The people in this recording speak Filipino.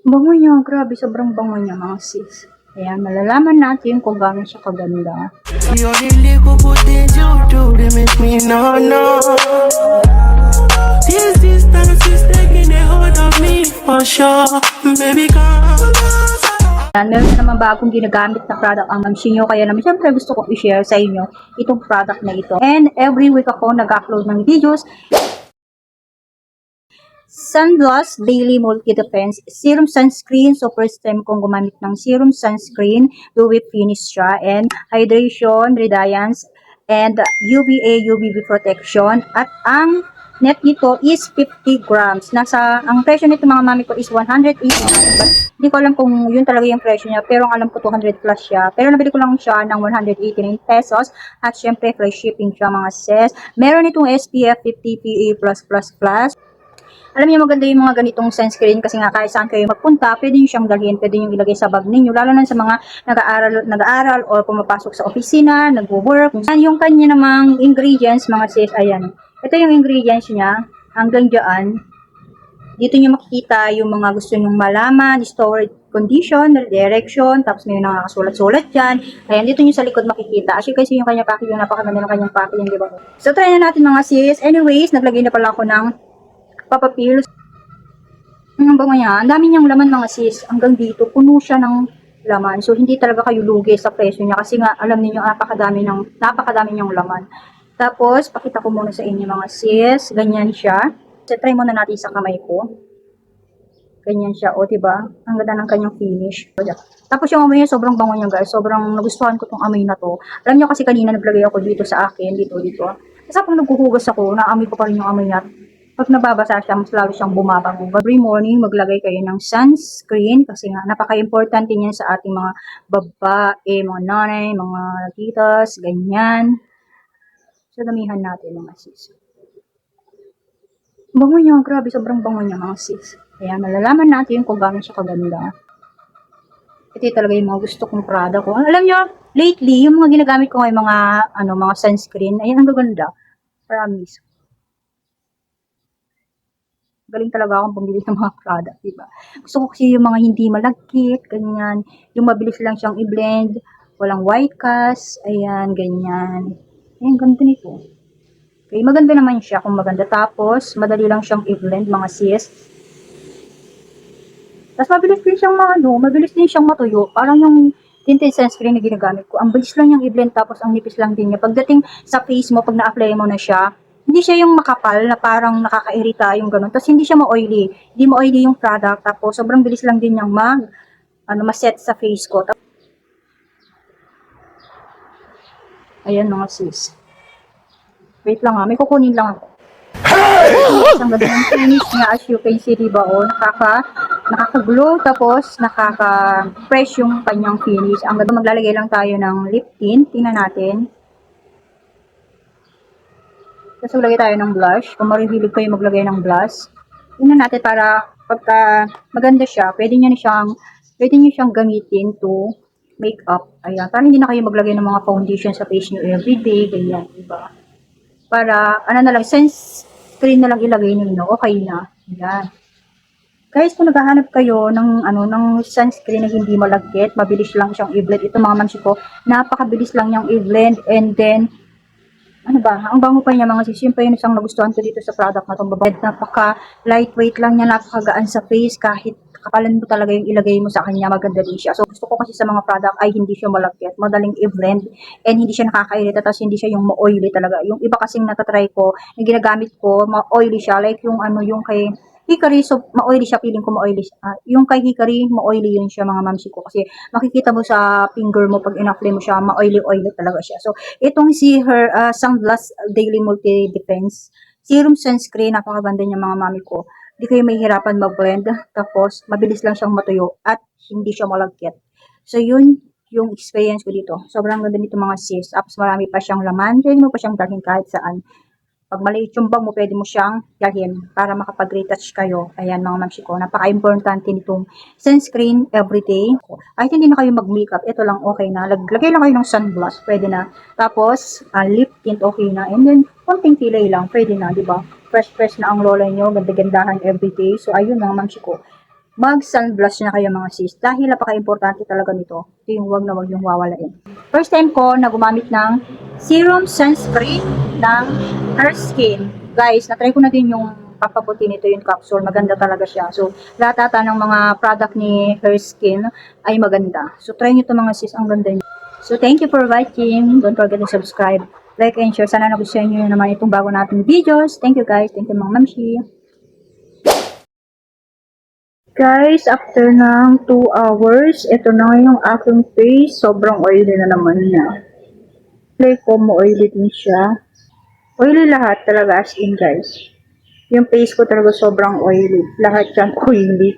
Bango niya, grabe, sobrang bango niya mga sis. Ayan, malalaman natin kung gaano siya kaganda. The only little good things you do, they make me no. This distance is taking a hold of me for sure. Baby, come. Ayan, meron na naman bagong ginagamit na product ang Mamsinyo. Kaya naman, syempre gusto ko i-share sa inyo itong product na ito. And every week ako nag-upload ng videos. Sunbloss Daily Multi-Defense Serum Sunscreen. So, first time kong gumamit ng Serum Sunscreen. Dewy finish siya. And hydration, radiance, and UVA, UVB protection. At ang net nito is 50 grams. Ang presyo nito mga mami ko is 180. But hindi ko alam kung yun talaga yung presyo niya. Pero ang alam ko 200 plus siya. Pero nabili ko lang siya ng 189 pesos. At syempre, free shipping siya mga sis. Meron itong SPF 50 PA+++. Alam niyo maganda yung mga ganitong sunscreen kasi nga kahit saan kayo magpunta, pwede niyo siyang dalhin, pwede niyo ilagay sa bag ninyo, lalo na sa mga nag-aaral or pumapasok sa opisina, nagwo-work. Yung kanya namang ingredients, mga sis, ayan. Ito yung ingredients niya, hanggang dyan. Dito niyo makikita yung mga gusto niyo malaman, storage condition, direction, tapos may nakasulat-sulat dyan. Ayan, dito niyo sa likod makikita. Actually, kasi yung kanya packaging, napakaganda ng kanyang packaging, di ba? So, try na natin mga sis. Anyways, naglagay na pala ako ng papapil. Ang bango niya, ang dami niyang laman mga sis. Hanggang dito, puno siya ng laman. So, hindi talaga kayo lugi sa presyo niya. Kasi nga, alam niyo napakadami niyang laman. Tapos, pakita ko muna sa inyo mga sis. Ganyan siya. So, try muna natin sa kamay ko. Ganyan siya. O, diba? Ang ganda ng kanyang finish. Tapos, yung amoy niya, sobrang bango niya guys. Sobrang nagustuhan ko tong amoy na to. Alam niyo kasi kanina naglagay ako dito sa akin. Dito. Kasi pag naghuhugas ako, naamoy ko pa rin yung amoy niya. Pag nababasa siya, mas lalo siyang bumabango. Every morning, maglagay kayo ng sunscreen kasi nga, napaka-importante niyan sa ating mga babae, mga nanay, mga titas, ganyan. So, damihan natin mga sis. Bango niya, grabe, sobrang bango niya mga sis. Kaya malalaman natin kung gaano siya kaganda. Ito talaga yung mga gusto kong product ko. Alam niyo, lately, yung mga ginagamit ko ngayon, mga sunscreen, ayan, ang gaganda. Promise. Galing talaga akong bumili ng mga product, diba? Gusto ko kasi yung mga hindi malagkit, ganyan. Yung mabilis lang siyang i-blend, walang white cast, ayan, ganyan. Ayan, ganda nito. Okay, maganda naman siya kung maganda. Tapos, madali lang siyang i-blend, mga sis. Tapos, mabilis din siyang matuyo. Parang yung tinted sunscreen na ginagamit ko. Ang bilis lang niyang i-blend, tapos ang nipis lang din niya. Pagdating sa face mo, pag na-apply mo na siya, hindi siya yung makapal na parang nakakairita yung ganun. Tapos hindi siya ma-oily. Hindi ma-oily yung product. Tapos sobrang bilis lang din niyang ma-set sa face ko. Ayan mga sis. Wait lang may kukunin lang ako. Ang ganda ng finish niya as you can see, diba? Nakaka-glow tapos nakaka-fresh yung kanyang finish. Ang ganda, maglalagay lang tayo ng lip tint. Tingnan natin. Tapos maglagay tayo ng blush. Kung marihilig kayo maglagay ng blush, tingnan natin para pagka maganda siya, pwede niyo siyang gamitin to make up. Ayan, para hindi na kayo maglagay ng mga foundation sa face niyo everyday, ganyan, diba? Para, sunscreen na lang ilagay niyo, okay na. Ayan. Guys, kung naghahanap kayo ng sunscreen na hindi malagkit, mabilis lang siyang i-blend. Ito mga mansi ko, napakabilis lang niyang i-blend, and then ang bango pa niya mga sis. Yun pa yun isang nagustuhan ko dito sa product na itong babayad. Napaka lightweight lang niya, napakagaan sa face. Kahit kapalan mo talaga yung ilagay mo sa kanya, maganda din siya. So gusto ko kasi sa mga product ay hindi siya malagkit, madaling i-blend, and hindi siya nakakairita, tapos hindi siya yung ma-oily talaga. Yung iba kasing natatry ko, yung ginagamit ko, ma-oily siya, like yung kay Hikari, so ma-oily siya, feeling ko ma-oily siya. Yung kay Hikari, ma-oily yun siya mga mamsi ko. Kasi makikita mo sa finger mo, pag in-apply mo siya, ma-oily talaga siya. So, itong Sunbloss Daily Multi-Defense Serum Sunscreen, napakaganda niya mga mami ko. Hindi kayo mahihirapan mag-blend. Tapos, mabilis lang siyang matuyo at hindi siya malagkit. So, yun yung experience ko dito. Sobrang ganda nito mga sis. Tapos, marami pa siyang laman. Pwede mo pa siyang dalhin kahit saan. Pag maliit yung bag mo, pwede mo siyang dalhin para makapag-retouch kayo. Ayan mga mamsi ko, napaka-importante nitong sunscreen everyday. Kahit hindi na kayo mag-makeup, ito lang okay na. Lagay lang kayo ng sunblock, pwede na. Tapos, lip tint okay na. And then, konting kilay lang, pwede na, di ba? Fresh na ang lola nyo, ganda-gandahan everyday. So, ayun mga mamsi ko. mag-sunblush na kayo mga sis. Dahil napaka-importante talaga nito. Ito yung wag na wag yung wawalain. First time ko na gumamit ng serum sunscreen ng Her Skin. Guys, na-try ko na din yung pampaputi nito yung capsule. Maganda talaga siya. So, lahat ata ng mga product ni Her Skin ay maganda. So, try nyo ito mga sis. Ang ganda niya. So, thank you for watching. Don't forget to subscribe, like, and share. Sana nagustuhan nyo naman itong bago nating videos. Thank you guys. Thank you mga mamshi. Guys, after ng 2 hours, ito na yung aking face. Sobrang oily na naman niya. Play ko mo, oily din siya. Oily lahat talaga as in guys. Yung face ko talaga sobrang oily. Lahat yan oily.